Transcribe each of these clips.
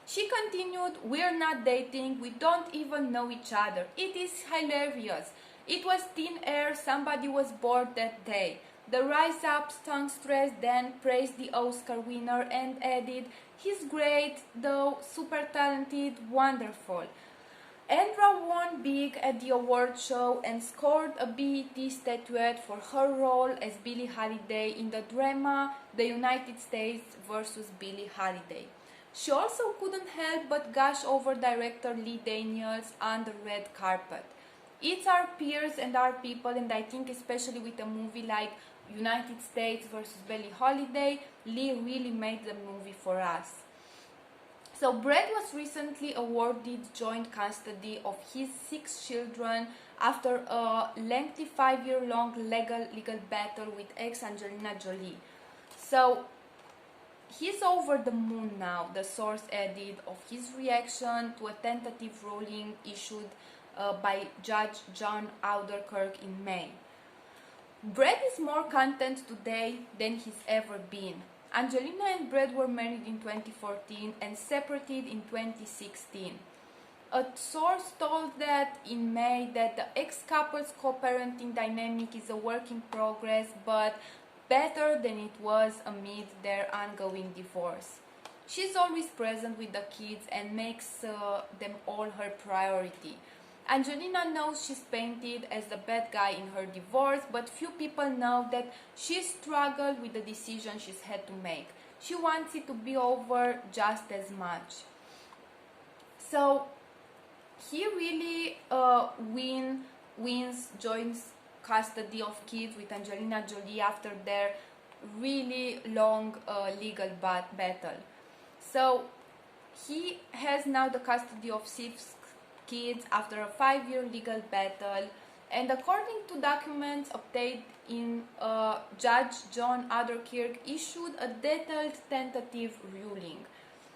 She continued, "We're not dating, we don't even know each other. It is hilarious. It was thin air, somebody was bored that day." The Rise Up songstress then praised the Oscar winner and added, "He's great, though, super talented, wonderful." Andra won big at the award show and scored a BET statuette for her role as Billie Holiday in the drama The United States vs. Billie Holiday. She also couldn't help but gush over director Lee Daniels on the red carpet. It's our peers and our people, and I think especially with a movie like United States vs. Billie Holiday, Lee really made the movie for us. So Brad was recently awarded joint custody of his 6 children after a lengthy 5-year-long legal battle with ex-Angelina Jolie. So he's over the moon now, the source added, of his reaction to a tentative ruling issued by Judge John Alderkirk in May. Brad is more content today than he's ever been. Angelina and Brad were married in 2014 and separated in 2016. A source told that in May that the ex-couple's co-parenting dynamic is a work in progress, but better than it was amid their ongoing divorce. She's always present with the kids and makes them all her priority. Angelina knows she's painted as the bad guy in her divorce, but few people know that she struggled with the decision she's had to make. She wants it to be over just as much. So he really wins joint custody of kids with Angelina Jolie after their really long legal battle. So he has now the custody of 6 kids after a 5-year legal battle, and according to documents obtained in Judge John Alderkirk issued a detailed tentative ruling.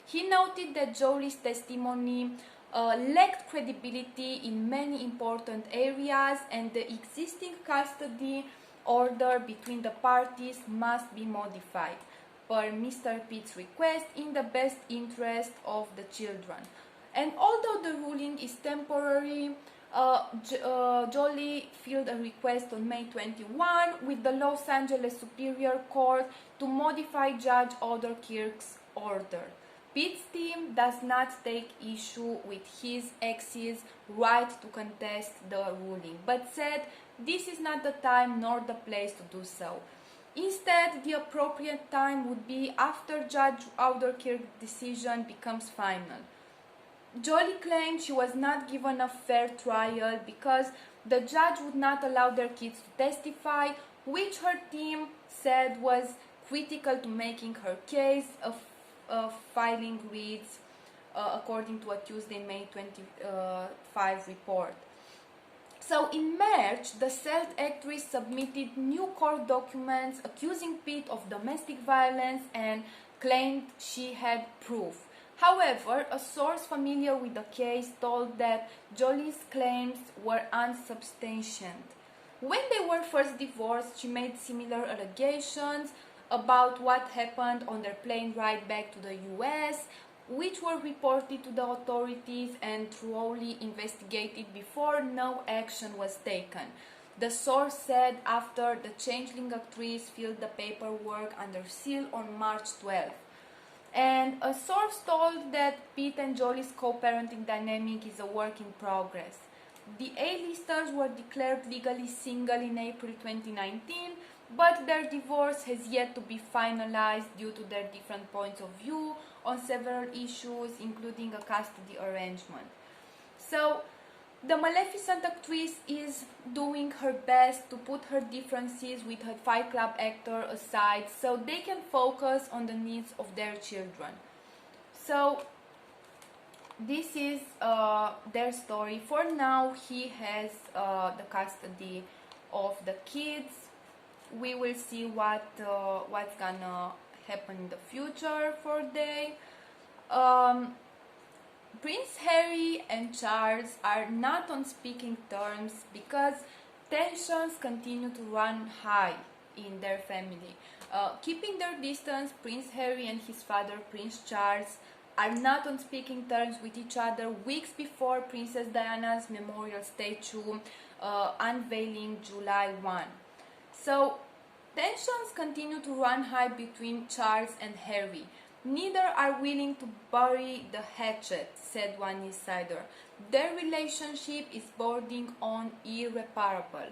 He noted that Jolie's testimony lacked credibility in many important areas, and the existing custody order between the parties must be modified per Mr. Pitt's request in the best interest of the children. And although the ruling is temporary, Jolie filed a request on May 21 with the Los Angeles Superior Court to modify Judge Alderkirk's order. Pitt's team does not take issue with his ex's right to contest the ruling, but said this is not the time nor the place to do so. Instead, the appropriate time would be after Judge Alderkirk's decision becomes final. Jolie claimed she was not given a fair trial because the judge would not allow their kids to testify, which her team said was critical to making her case. A filing reads, according to a Tuesday, May 25 report. So in March, the Celt actress submitted new court documents accusing Pitt of domestic violence and claimed she had proof. However, a source familiar with the case told that Jolie's claims were unsubstantiated. When they were first divorced, she made similar allegations about what happened on their plane ride back to the US, which were reported to the authorities and thoroughly investigated before no action was taken. The source said after the changeling actress filed the paperwork under seal on March 12. And a source told that Pitt and Jolie's co-parenting dynamic is a work in progress. The A-listers were declared legally single in April 2019, but their divorce has yet to be finalized due to their different points of view on several issues, including a custody arrangement. So, the Maleficent actress is doing her best to put her differences with her Fight Club actor aside so they can focus on the needs of their children. So this is their story. For now, he has the custody of the kids. We will see what's gonna happen in the future for them. Prince Harry and Charles are not on speaking terms because tensions continue to run high in their family. Keeping their distance, Prince Harry and his father, Prince Charles, are not on speaking terms with each other weeks before Princess Diana's memorial statue unveiling July 1. So, tensions continue to run high between Charles and Harry. Neither are willing to bury the hatchet, said one insider. Their relationship is bordering on irreparable.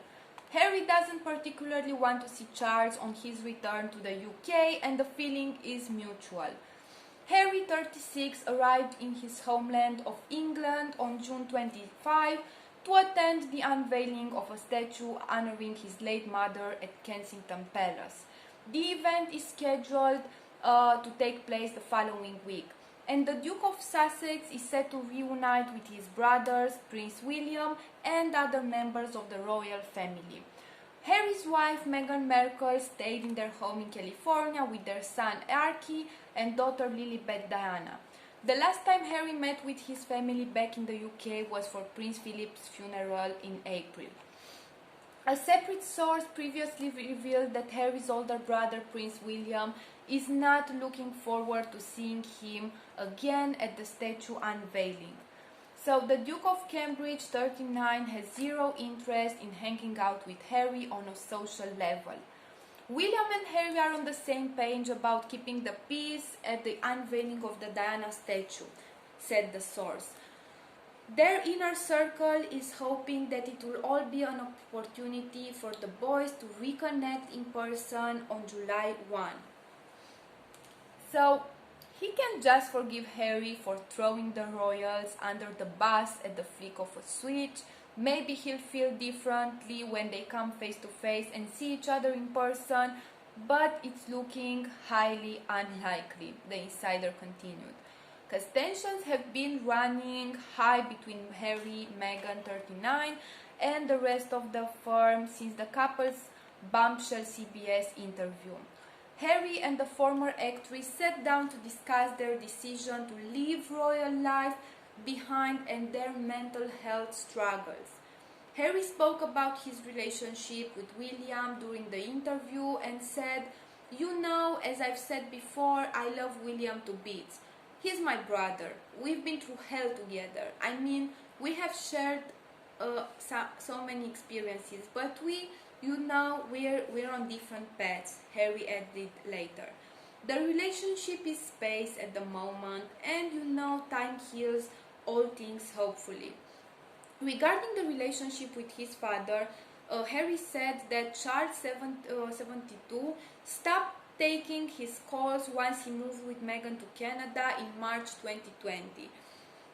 Harry doesn't particularly want to see Charles on his return to the UK, and the feeling is mutual. Harry, 36, arrived in his homeland of England on June 25 to attend the unveiling of a statue honoring his late mother at Kensington Palace. The event is scheduled to take place the following week, and the Duke of Sussex is set to reunite with his brothers, Prince William, and other members of the royal family. Harry's wife Meghan Markle stayed in their home in California with their son Archie and daughter Lilibet Diana. The last time Harry met with his family back in the UK was for Prince Philip's funeral in April. A separate source previously revealed that Harry's older brother Prince William is not looking forward to seeing him again at the statue unveiling. So the Duke of Cambridge, 39, has zero interest in hanging out with Harry on a social level. William and Harry are on the same page about keeping the peace at the unveiling of the Diana statue, said the source. Their inner circle is hoping that it will all be an opportunity for the boys to reconnect in person on July 1. So, he can just forgive Harry for throwing the royals under the bus at the flick of a switch. Maybe he'll feel differently when they come face to face and see each other in person, but it's looking highly unlikely, the insider continued. Because tensions have been running high between Harry, Meghan, 39, and the rest of the firm since the couple's bombshell CBS interview. Harry and the former actress sat down to discuss their decision to leave royal life behind and their mental health struggles. Harry spoke about his relationship with William during the interview and said, "You know, as I've said before, I love William to bits. He's my brother. We've been through hell together. I mean, we have shared so many experiences, but we're on different paths," Harry added later. "The relationship is space at the moment, and time heals all things, hopefully." Regarding the relationship with his father, Harry said that Charles, 72, stopped taking his calls once he moved with Meghan to Canada in March 2020.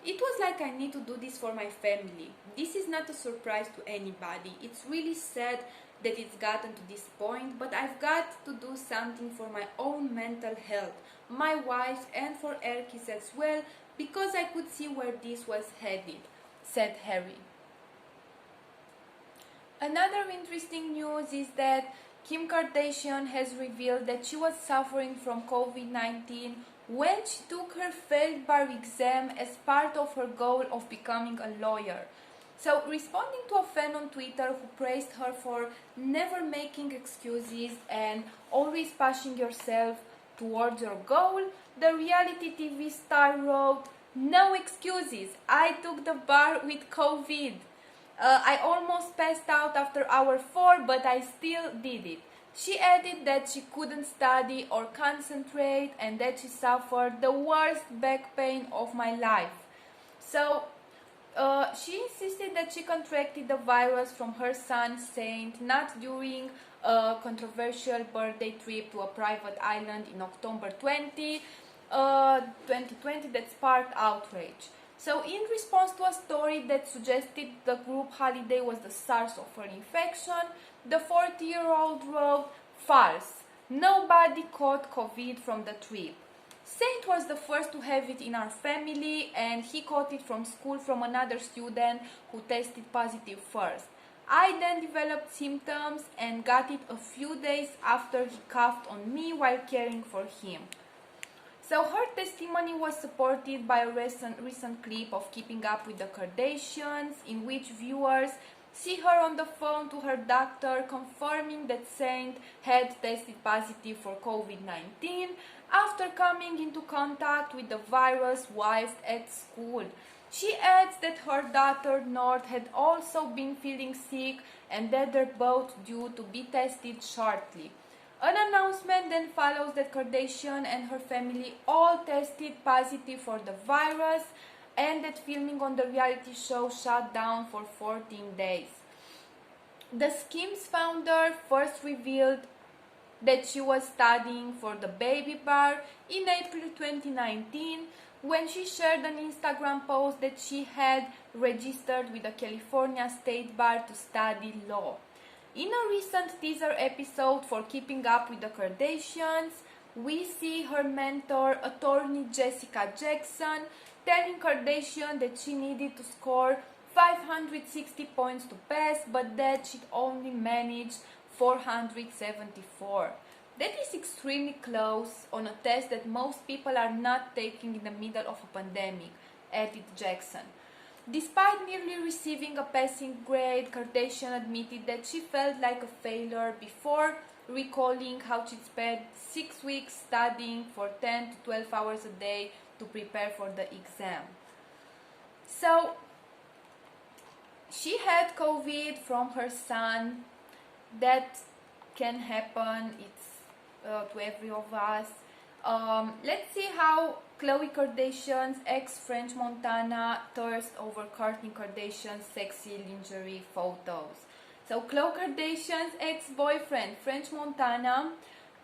"It was like, I need to do this for my family. This is not a surprise to anybody. It's really sad that it's gotten to this point, but I've got to do something for my own mental health, my wife, and for Erkis as well, because I could see where this was headed," said Harry. Another interesting news is that Kim Kardashian has revealed that she was suffering from COVID-19 when she took her failed bar exam as part of her goal of becoming a lawyer. So, responding to a fan on Twitter who praised her for never making excuses and always pushing yourself towards your goal, the reality TV star wrote, "No excuses, I took the bar with COVID. I almost passed out after hour 4, but I still did it." She added that she couldn't study or concentrate and that she suffered the worst back pain of my life. So, she insisted that she contracted the virus from her son Saint, not during a controversial birthday trip to a private island in October 2020 that sparked outrage. So, in response to a story that suggested the group holiday was the source of her infection, the 40-year-old wrote, "False. Nobody caught COVID from the trip. Saint was the first to have it in our family, and he caught it from school from another student who tested positive first. I then developed symptoms and got it a few days after he coughed on me while caring for him." So her testimony was supported by a recent clip of Keeping Up with the Kardashians, in which viewers see her on the phone to her doctor confirming that Saint had tested positive for COVID-19 after coming into contact with the virus whilst at school. She adds that her daughter North had also been feeling sick and that they're both due to be tested shortly. An announcement then follows that Kardashian and her family all tested positive for the virus and that filming on the reality show shut down for 14 days. The Skims founder first revealed that she was studying for the baby bar in April 2019 when she shared an Instagram post that she had registered with the California State Bar to study law. In a recent teaser episode for Keeping Up with the Kardashians, we see her mentor, attorney Jessica Jackson, telling Kardashian that she needed to score 560 points to pass, but that she'd only managed 474. That is extremely close on a test that most people are not taking in the middle of a pandemic, added Jackson. Despite nearly receiving a passing grade, Kardashian admitted that she felt like a failure before recalling how she'd spent 6 weeks studying for 10 to 12 hours a day to prepare for the exam. So, she had COVID from her son. That can happen. It's to every of us. Let's see how Khloe Kardashian's ex-French Montana thirsts over Kourtney Kardashian's sexy lingerie photos. So Khloe Kardashian's ex-boyfriend, French Montana,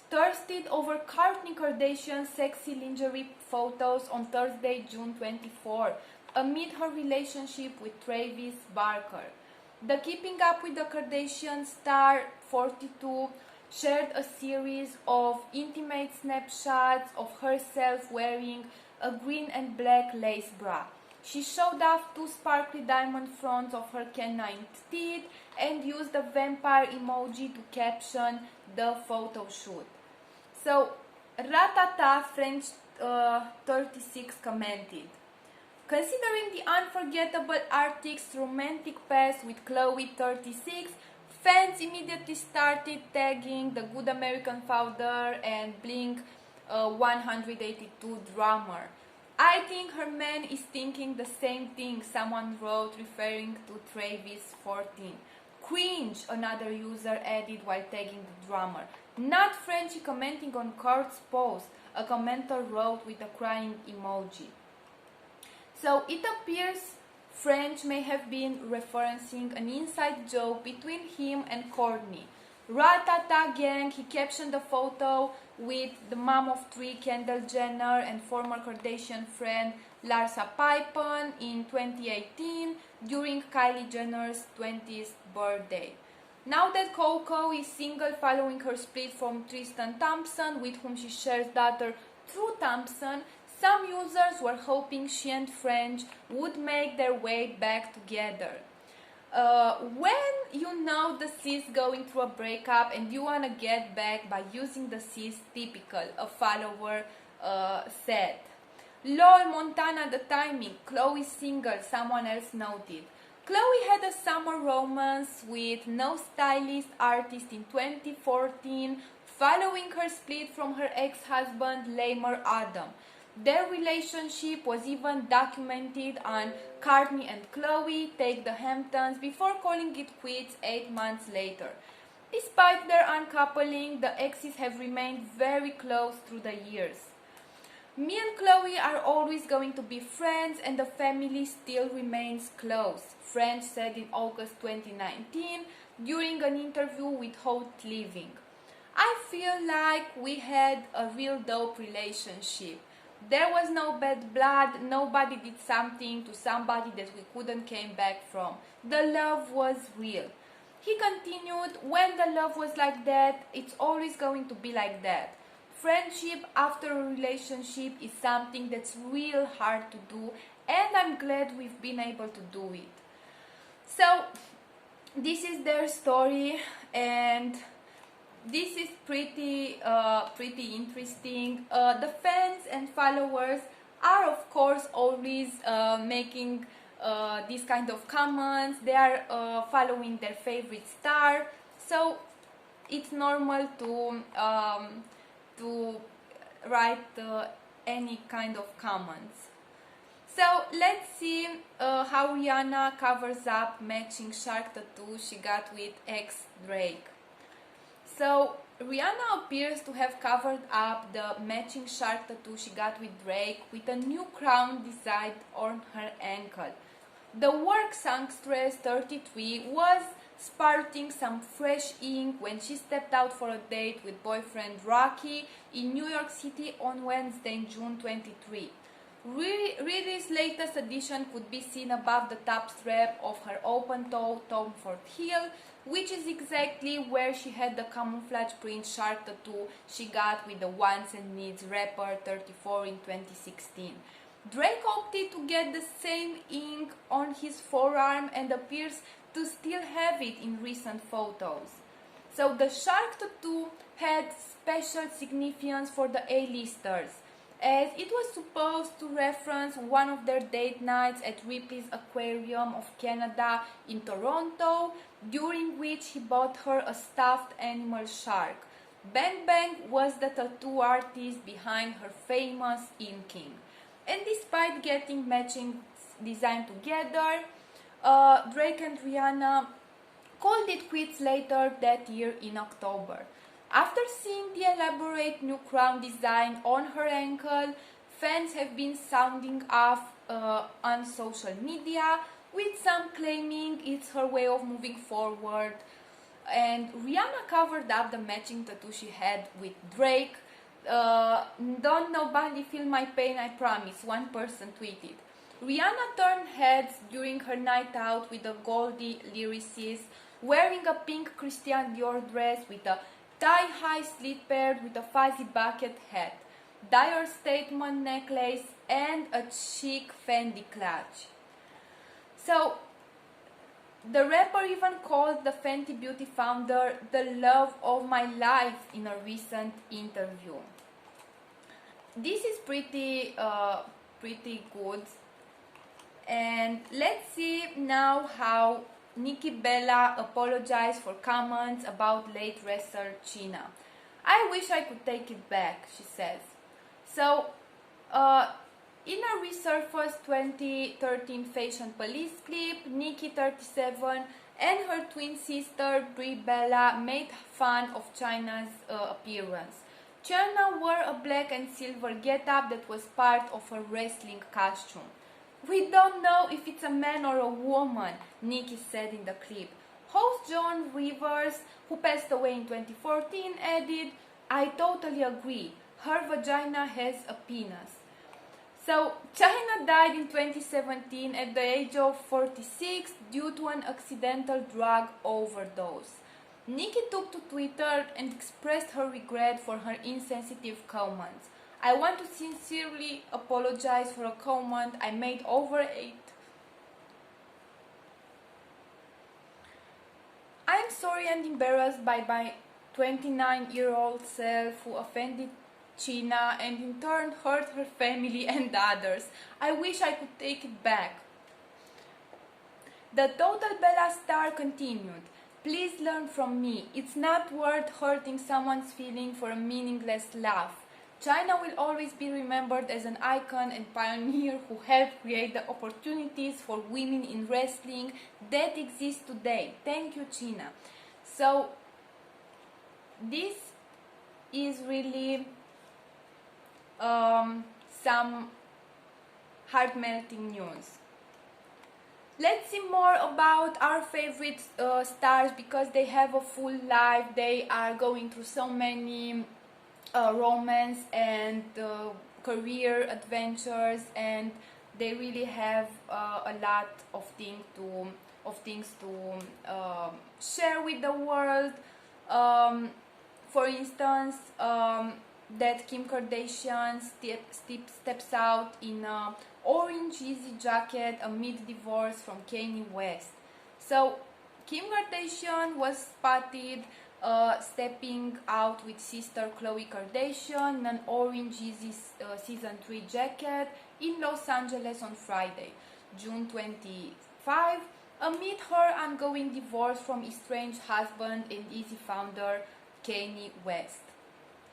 thirsted over Kourtney Kardashian's sexy lingerie photos on Thursday, June 24, amid her relationship with Travis Barker. The Keeping Up with the Kardashians star, 42, shared a series of intimate snapshots of herself wearing a green and black lace bra. She showed off 2 sparkly diamond fronts of her canine teeth and used a vampire emoji to caption the photo shoot. So, Ratata French 36 commented, considering the unforgettable artist's romantic past with Khloe 36, fans immediately started tagging the Good American founder and Blink 182 drummer. I think her man is thinking the same thing, someone wrote, referring to Travis 14. Cringe, another user added while tagging the drummer. Not Frenchie commenting on Kurt's post, a commenter wrote with a crying emoji. So it appears French may have been referencing an inside joke between him and Kourtney. Ratata gang, he captioned the photo with the mom of 3, Kendall Jenner, and former Kardashian friend Larsa Pippen in 2018 during Kylie Jenner's 20th birthday. Now that Coco is single following her split from Tristan Thompson, with whom she shares daughter True Thompson, some users were hoping she and French would make their way back together. When you know the sis going through a breakup and you want to get back by using the sis, typical, a follower said. Lol, Montana, the timing. Khloe single, someone else noted. Khloe had a summer romance with no stylist artist in 2014 following her split from her ex-husband Lamar Odom. Their relationship was even documented on Kourtney and Khloe Take the Hamptons before calling it quits 8 months later. Despite their uncoupling, the exes have remained very close through the years. Me and Khloe are always going to be friends and the family still remains close, French said in August 2019 during an interview with Hot Living. I feel like we had a real dope relationship. There was no bad blood, nobody did something to somebody that we couldn't came back from. The love was real. He continued, when the love was like that, it's always going to be like that. Friendship after a relationship is something that's real hard to do, and I'm glad we've been able to do it. So, this is their story, and this is pretty interesting. The fans and followers are of course always making these kind of comments. They are following their favorite star, so it's normal to write any kind of comments. So let's see how Rihanna covers up matching shark tattoo she got with ex Drake. So Rihanna appears to have covered up the matching shark tattoo she got with Drake with a new crown design on her ankle. The work songstress 33 was spurting some fresh ink when she stepped out for a date with boyfriend Rocky in New York City on Wednesday, June 23. Riri's latest addition could be seen above the top strap of her open-toe Tom Ford heel, which is exactly where she had the camouflage print shark tattoo she got with the Wants and Needs rapper 34 in 2016. Drake opted to get the same ink on his forearm and appears to still have it in recent photos. So the shark tattoo had special significance for the A-listers, as it was supposed to reference one of their date nights at Ripley's Aquarium of Canada in Toronto, during which he bought her a stuffed animal shark. Bang Bang was the tattoo artist behind her famous inking. And despite getting matching design together, Drake and Rihanna called it quits later that year in October. After seeing the elaborate new crown design on her ankle, fans have been sounding off on social media, with some claiming it's her way of moving forward. And Rihanna covered up the matching tattoo she had with Drake. Don't nobody feel my pain, I promise, one person tweeted. Rihanna turned heads during her night out with a Goldie lyricist, wearing a pink Christian Dior dress with a tie-high slit paired with a fuzzy bucket hat, dire statement necklace, and a chic Fendi clutch. So, the rapper even called the Fenty Beauty founder the love of my life in a recent interview. This is pretty good. And let's see now how Nikki Bella apologized for comments about late wrestler Chyna. I wish I could take it back, she says. So, in a resurfaced 2013 Fashion Police clip, Nikki, 37, and her twin sister Brie Bella made fun of Chyna's appearance. Chyna wore a black and silver getup that was part of her wrestling costume. We don't know if it's a man or a woman, Nikki said in the clip. Host Joan Rivers, who passed away in 2014, added, I totally agree, her vagina has a penis. So, Chyna died in 2017 at the age of 46 due to an accidental drug overdose. Nikki took to Twitter and expressed her regret for her insensitive comments. I want to sincerely apologize for a comment I made over 8. I am sorry and embarrassed by my 29-year-old self who offended Chyna and in turn hurt her family and others. I wish I could take it back. The Total Bella star continued. Please learn from me. It's not worth hurting someone's feeling for a meaningless laugh. Chyna will always be remembered as an icon and pioneer who helped create the opportunities for women in wrestling that exist today. Thank you, Chyna. So, this is really some heart-melting news. Let's see more about our favorite stars because they have a full life. They are going through so many romance and career adventures, and they really have a lot of things to share with the world. For instance, that Kim Kardashian steps out in a orange Yeezy jacket amid divorce from Kanye West. So Kim Kardashian was spotted stepping out with sister Khloe Kardashian in an orange Yeezy season 3 jacket in Los Angeles on Friday. June 25, amid her ongoing divorce from estranged husband and Easy founder Kanye West.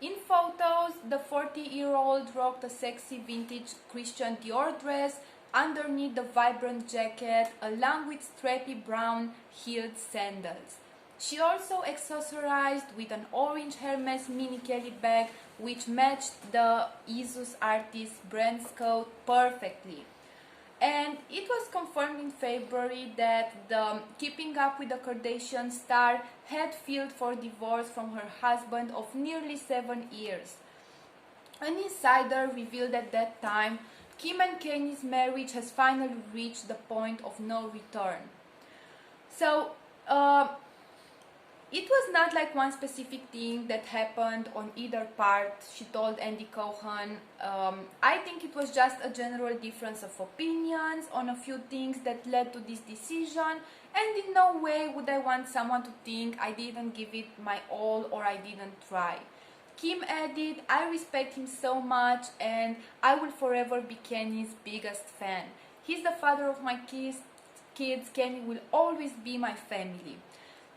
In photos, the 40-year-old rocked a sexy vintage Christian Dior dress underneath the vibrant jacket, along with strappy brown heeled sandals. She also accessorized with an orange Hermes mini Kelly bag, which matched the Isus artist brand's coat perfectly. And it was confirmed in February that the Keeping Up with the Kardashians star had filed for divorce from her husband of nearly 7 years. An insider revealed at that time Kim and Kanye's marriage has finally reached the point of no return. So, it was not like one specific thing that happened on either part, she told Andy Cohen. I think it was just a general difference of opinions on a few things that led to this decision, and in no way would I want someone to think I didn't give it my all or I didn't try. Kim added, I respect him so much and I will forever be Kanye's biggest fan. He's the father of my kids. Kanye will always be my family.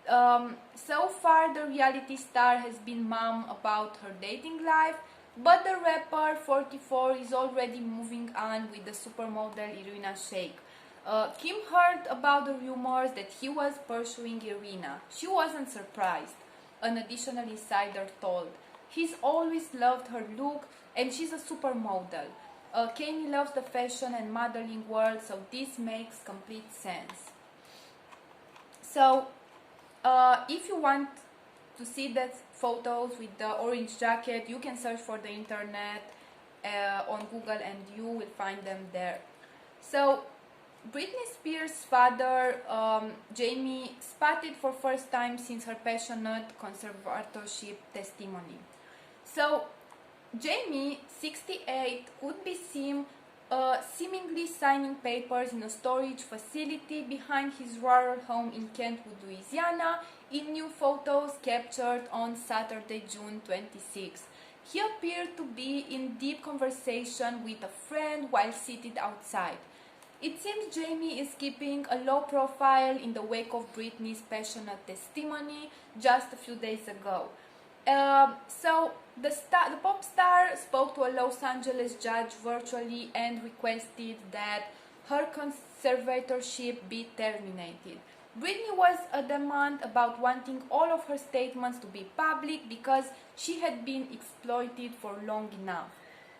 So far, the reality star has been mum about her dating life, but the rapper, 44, is already moving on with the supermodel Irina Shayk. Kim heard about the rumors that he was pursuing Irina. She wasn't surprised, an additional insider told. He's always loved her look, and she's a supermodel. Kanye loves the fashion and modeling world, so this makes complete sense. So, if you want to see that photos with the orange jacket, you can search for the internet on Google and you will find them there. So, Britney Spears' father, Jamie, spotted for first time since her passionate conservatorship testimony. So, Jamie, 68, could be seen seemingly signing papers in a storage facility behind his rural home in Kentwood, Louisiana, in new photos captured on Saturday, June 26. He appeared to be in deep conversation with a friend while seated outside. It seems Jamie is keeping a low profile in the wake of Britney's passionate testimony just a few days ago. So the pop star spoke to a Los Angeles judge virtually and requested that her conservatorship be terminated. Britney was adamant about wanting all of her statements to be public because she had been exploited for long enough.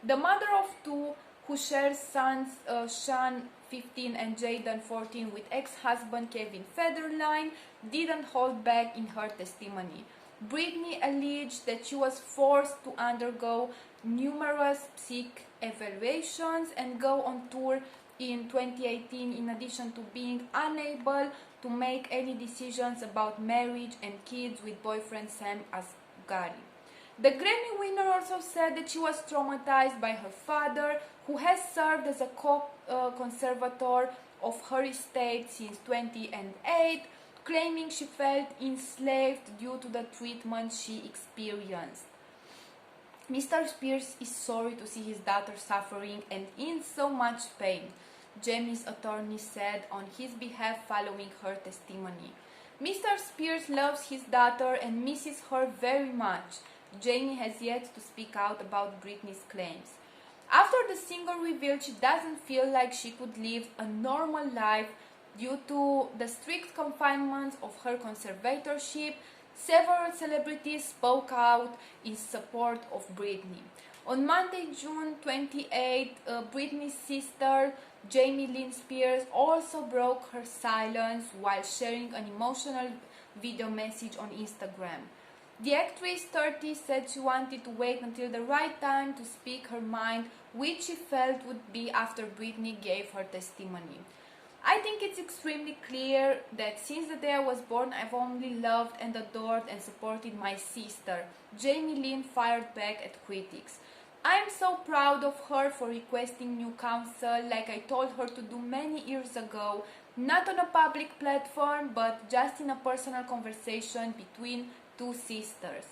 The mother of two, who shares sons Sean 15 and Jaden 14 with ex-husband Kevin Federline, didn't hold back in her testimony. Britney alleged that she was forced to undergo numerous psych evaluations and go on tour in 2018, in addition to being unable to make any decisions about marriage and kids with boyfriend Sam Asghari. The Grammy winner also said that she was traumatized by her father, who has served as a co-conservator of her estate since 2008, claiming she felt enslaved due to the treatment she experienced. Mr. Spears is sorry to see his daughter suffering and in so much pain, Jamie's attorney said on his behalf following her testimony. Mr. Spears loves his daughter and misses her very much. Jamie has yet to speak out about Britney's claims. After the singer revealed she doesn't feel like she could live a normal life due to the strict confinements of her conservatorship, several celebrities spoke out in support of Britney. On Monday, June 28, Britney's sister, Jamie Lynn Spears, also broke her silence while sharing an emotional video message on Instagram. The actress, 30, said she wanted to wait until the right time to speak her mind, which she felt would be after Britney gave her testimony. I think it's extremely clear that since the day I was born, I've only loved and adored and supported my sister. Jamie Lynn fired back at critics. I am so proud of her for requesting new counsel like I told her to do many years ago, not on a public platform, but just in a personal conversation between two sisters.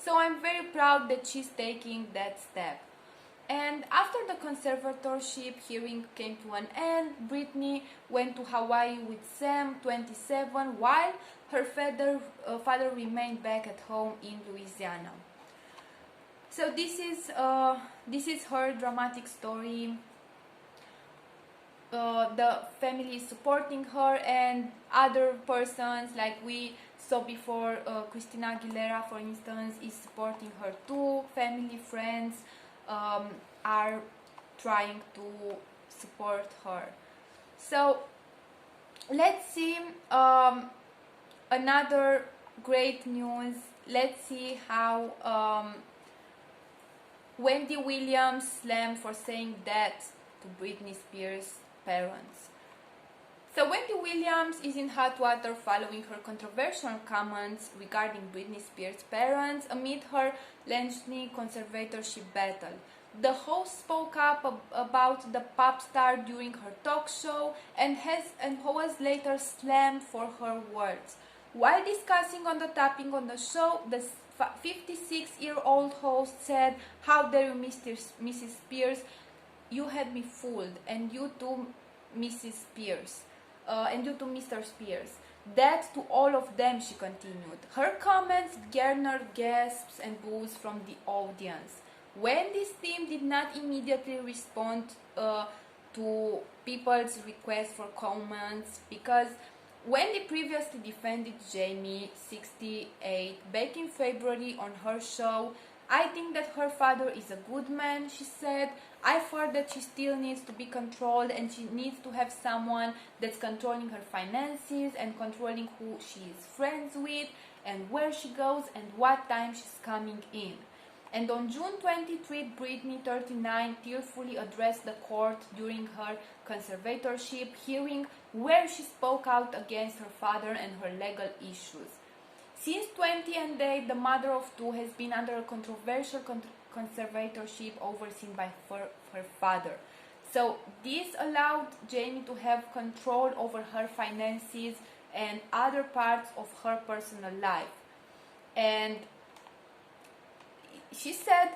So I'm very proud that she's taking that step. And after the conservatorship hearing came to an end, Britney went to Hawaii with Sam, 27, while her father remained back at home in Louisiana. So this is her dramatic story. The family is supporting her, and other persons, like we saw before, Christina Aguilera, for instance, is supporting her too. Family, friends are trying to support her. So let's see another great news. Let's see how Wendy Williams slammed for saying that to Britney Spears' parents. So Wendy Williams is in hot water following her controversial comments regarding Britney Spears' parents amid her lengthy conservatorship battle. The host spoke up about the pop star during her talk show and was later slammed for her words. While discussing on the topic on the show, the 56-year-old host said, "How dare you, Mrs. Spears? You had me fooled, and you too, Mrs. Spears, and you too, Mr. Spears. That to all of them," she continued. Her comments garnered gasps and boos from the audience. Wendy's team did not immediately respond to people's requests for comments because Wendy previously defended Jamie, 68, back in February on her show. "I think that her father is a good man," she said. "I thought that she still needs to be controlled, and she needs to have someone that's controlling her finances and controlling who she is friends with and where she goes and what time she's coming in." And on June 23, Britney, 39, tearfully addressed the court during her conservatorship hearing, where she spoke out against her father and her legal issues. Since 2008, the mother of two has been under a controversial conservatorship overseen by her father. So this allowed Jamie to have control over her finances and other parts of her personal life. And she said,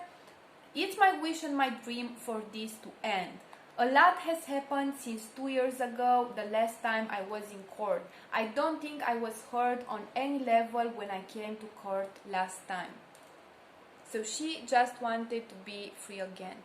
"It's my wish and my dream for this to end. A lot has happened since 2 years ago, the last time I was in court. I don't think I was heard on any level when I came to court last time." So she just wanted to be free again.